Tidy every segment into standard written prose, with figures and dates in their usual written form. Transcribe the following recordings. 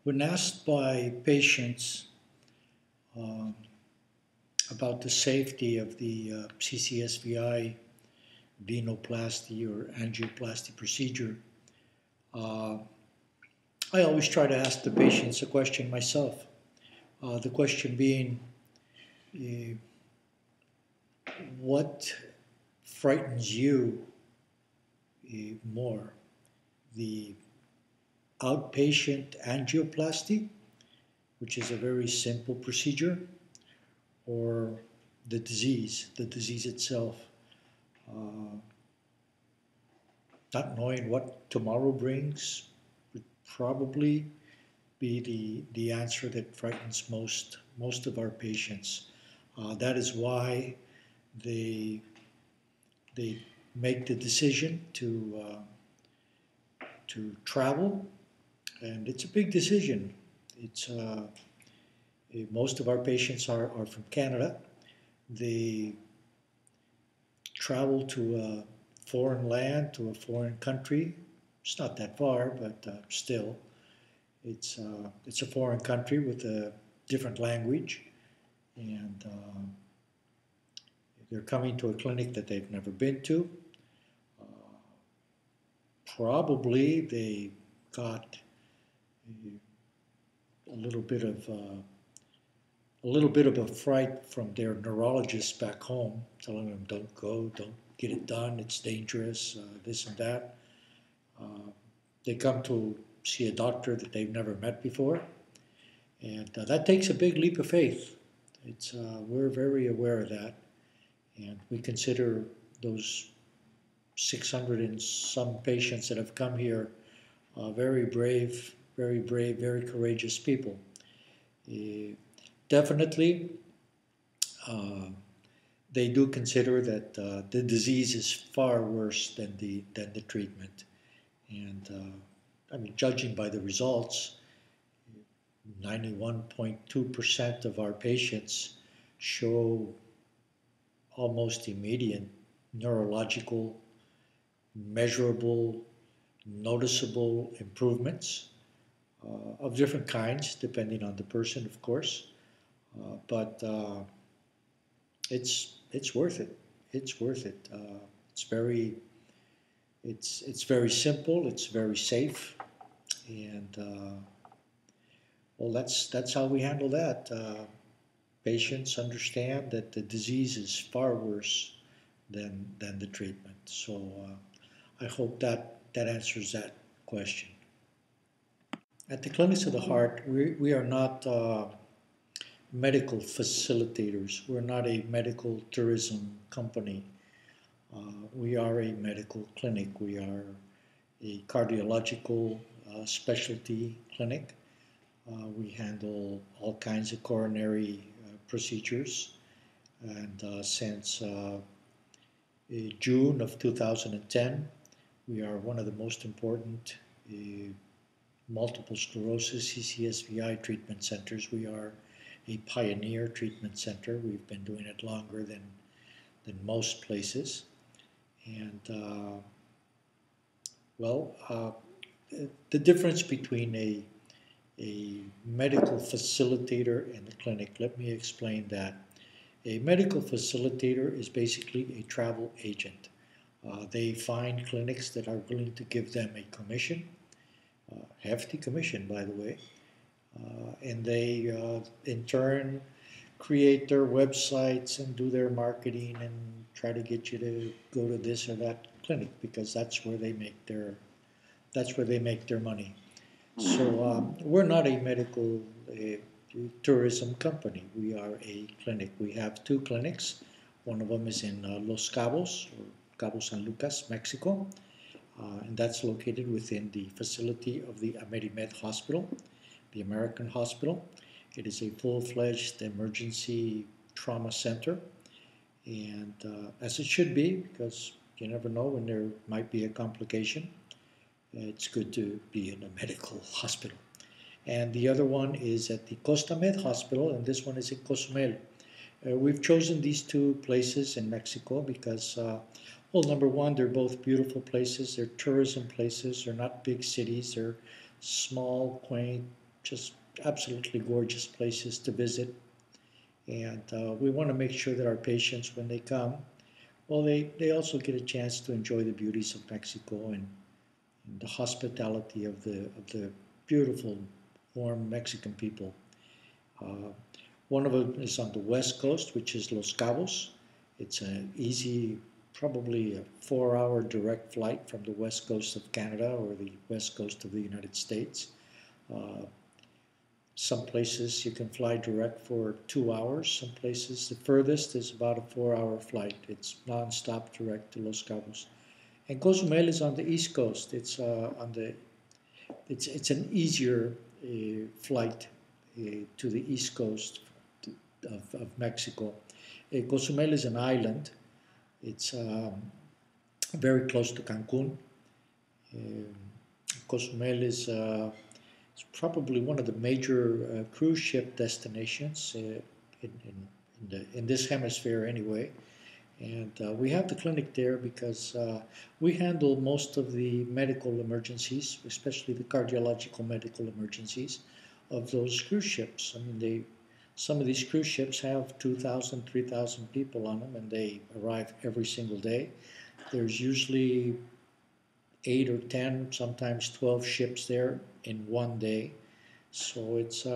When asked by patients um, about the safety of the CCSVI venoplasty or angioplasty procedure, uh, I always try to ask the patients a question myself. The question being, uh, what frightens you more? The outpatient angioplasty, which is a very simple procedure, or the disease itself. Uh, Not knowing what tomorrow brings would probably be the answer that frightens most of our patients. That is why they they make the decision to travel, and it's a big decision. It's most of our patients are from Canada. They travel to a foreign land, to a foreign country. It's not that far, but still, it's a foreign country with a different language, and they're coming to a clinic that they've never been to. Uh, Probably they got a little bit of a little bit of a fright from their neurologist back home, telling them don't go, don't get it done, it's dangerous, this and that. Uh, they come to see a doctor that they've never met before, and that takes a big leap of faith. We're very aware of that, and we consider those 600 and some patients that have come here very brave, very courageous people. Uh, Definitely, uh, they do consider that the disease is far worse than the treatment, and I mean, judging by the results, 91.2% of our patients show almost immediate neurological, measurable, noticeable improvements of different kinds, depending on the person, of course. But it's worth it. It's worth it. It's very it's very simple. It's very safe, and well, that's how we handle that. Patients understand that the disease is far worse than the treatment. So I hope that answers that question. At the Clinics of the Heart, we are not medical facilitators. We're not a medical tourism company. We are a medical clinic. We are a cardiological specialty clinic. We handle all kinds of coronary procedures. And since June of 2010, we are one of the most important multiple sclerosis CCSVI treatment centers. We are a pioneer treatment center. We've been doing it longer than most places. And well, the difference between a medical facilitator and a clinic, let me explain that. A medical facilitator is basically a travel agent. They find clinics that are willing to give them a commission, hefty commission, by the way, and they, in turn, create their websites and do their marketing and try to get you to go to this or that clinic because that's where they make their money. So we're not a medical tourism company. We are a clinic. We have two clinics. One of them is in Los Cabos, or Cabo San Lucas, Mexico, and that's located within the facility of the AmeriMed Hospital, the American hospital. It is a full-fledged emergency trauma center, and as it should be, because you never know when there might be a complication. It's good to be in a medical hospital. And the other one is at the Costa Med Hospital, and this one is in Cozumel. We've chosen these two places in Mexico because, well, number one, they're both beautiful places. They're tourism places. They're not big cities. They're small, quaint, just absolutely gorgeous places to visit. And we want to make sure that our patients, when they come, well, they also get a chance to enjoy the beauties of Mexico and the hospitality of the beautiful, warm Mexican people. Uh, One of them is on the west coast, which is Los Cabos. It's an easy, probably a 4-hour direct flight from the west coast of Canada or the west coast of the United States. Uh, some places you can fly direct for 2 hours. Some places, the furthest is about a 4-hour flight. It's non-stop direct to Los Cabos. And Cozumel is on the east coast. It's an easier flight to the east coast of Mexico. Cozumel is an island. It's very close to Cancun. Um, Cozumel is it's probably one of the major cruise ship destinations in this hemisphere anyway. And we have the clinic there because we handle most of the medical emergencies, especially the cardiological medical emergencies of those cruise ships. I mean, some of these cruise ships have 2,000, 3,000 people on them, and they arrive every single day. There's usually 8 or 10, sometimes 12 ships there in one day. So it's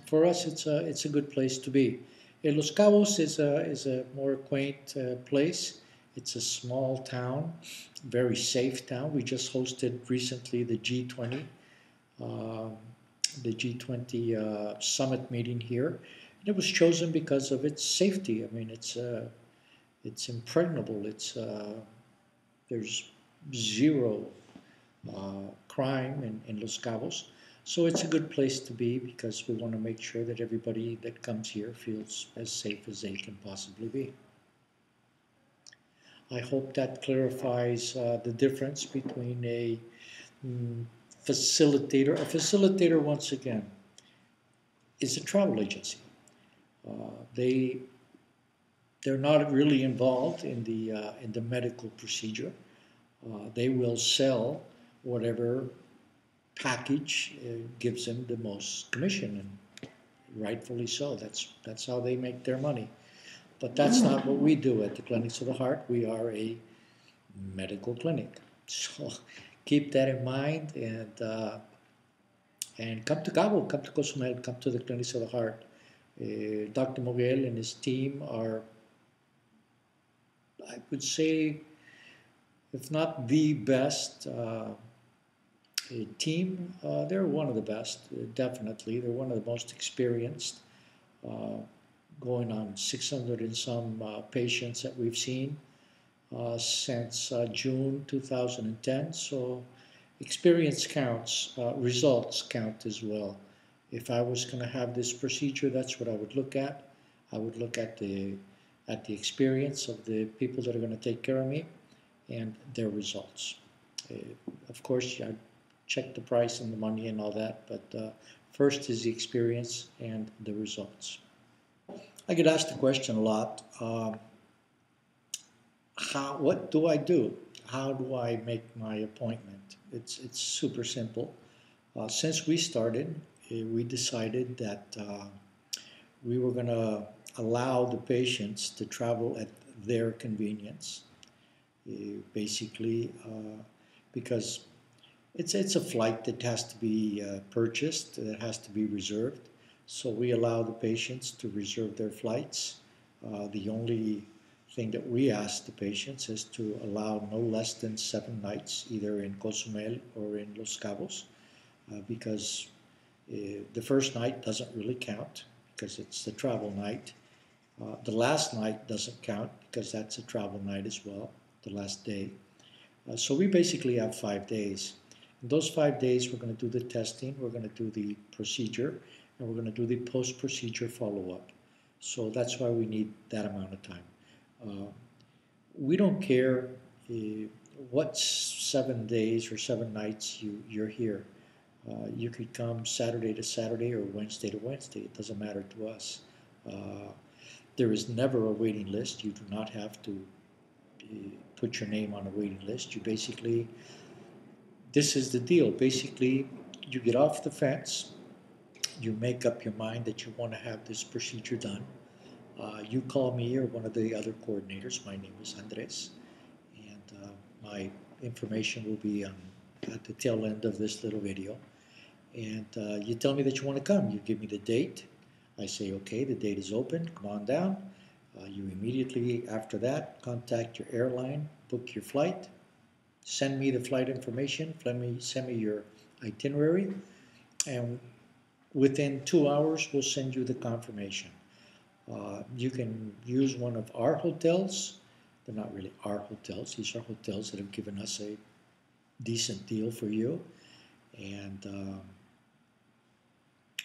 for us, it's a good place to be. Los Cabos is a more quaint place. It's a small town, very safe town. We just hosted recently the G20 summit meeting here. And it was chosen because of its safety. I mean, it's impregnable. There's zero crime in Los Cabos. So it's a good place to be because we want to make sure that everybody that comes here feels as safe as they can possibly be. I hope that clarifies the difference between a facilitator. A facilitator, once again, is a travel agency. They're not really involved in the medical procedure. They will sell whatever package gives them the most commission, and rightfully so. That's how they make their money. But that's not what we do at the Clinics of the Heart. We are a medical clinic. So keep that in mind, and come to Cabo, come to Cozumel, come to the Clinics of the Heart. Dr. Moguel and his team are, I would say, if not the best team, they're one of the best, definitely. They're one of the most experienced, going on 600 and some patients that we've seen since June 2010. So experience counts, results count as well. If I was going to have this procedure, that's what I would look at. I would look at the experience of the people that are going to take care of me and their results. Of course, I check the price and the money and all that, but first is the experience and the results. I get asked the question a lot, what do I do? How do I make my appointment? It's super simple. Since we started, we decided that we were going to allow the patients to travel at their convenience, basically, because it's a flight that has to be purchased, that has to be reserved. So we allow the patients to reserve their flights. The only thing that we ask the patients is to allow no less than 7 nights, either in Cozumel or in Los Cabos, because the first night doesn't really count because it's the travel night. The last night doesn't count because that's a travel night as well, the last day. So we basically have 5 days. In those 5 days, we're going to do the testing, we're going to do the procedure, and we're going to do the post-procedure follow-up. So that's why we need that amount of time. We don't care what 7 days or 7 nights you're here. You could come Saturday to Saturday or Wednesday to Wednesday. It doesn't matter to us. There is never a waiting list. You do not have to put your name on a waiting list. You basically, this is the deal. Basically, you get off the fence. you make up your mind that you want to have this procedure done, you call me or one of the other coordinators. My name is Andres, and my information will be at the tail end of this little video. And you tell me that you want to come. You give me the date. I say, okay, the date is open. Come on down. You immediately after that contact your airline, book your flight, send me the flight information, send me your itinerary, and within 2 hours we'll send you the confirmation. You can use one of our hotels. They're not really our hotels. These are hotels that have given us a decent deal for you. And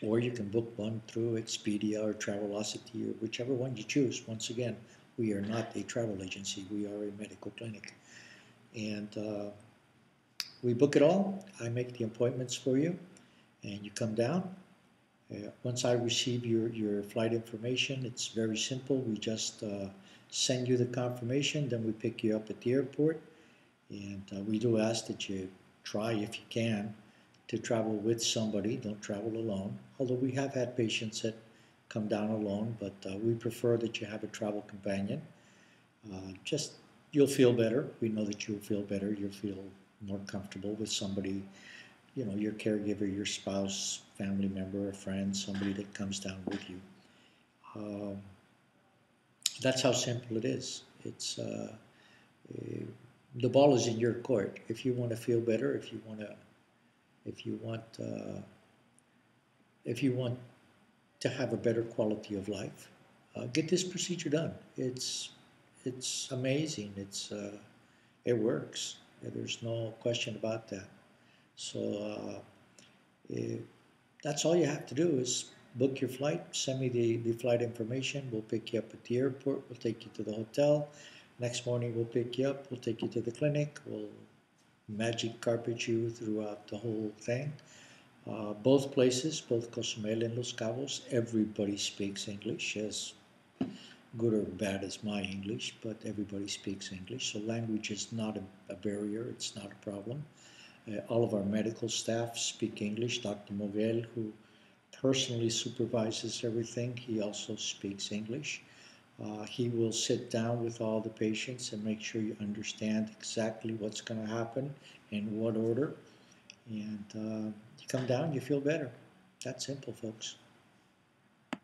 or you can book one through Expedia or Travelocity or whichever one you choose. Once again, we are not a travel agency. We are a medical clinic. And we book it all. I make the appointments for you, and you come down. Once I receive your flight information, it's very simple. We just send you the confirmation, then we pick you up at the airport. And we do ask that you try, if you can, to travel with somebody. Don't travel alone. Although we have had patients that come down alone, but we prefer that you have a travel companion. Just you'll feel better. We know that you'll feel better. You'll feel more comfortable with somebody, you know, your caregiver, your spouse, family member, a friend, somebody that comes down with you. That's how simple it is. It's the ball is in your court. If you want to feel better, if you want to have a better quality of life, get this procedure done. It's amazing. It works. There's no question about that. So that's all you have to do is book your flight, send me the flight information. We'll pick you up at the airport. We'll take you to the hotel. Next morning we'll pick you up. We'll take you to the clinic. We'll magic carpet you throughout the whole thing. Both places, both Cozumel and Los Cabos, everybody speaks English, as good or bad as my English, but everybody speaks English. So language is not a barrier. It's not a problem. All of our medical staff speak English. Dr. Moguel, who personally supervises everything, he also speaks English. He will sit down with all the patients and make sure you understand exactly what's going to happen, in what order. And you come down, you feel better. That's simple, folks.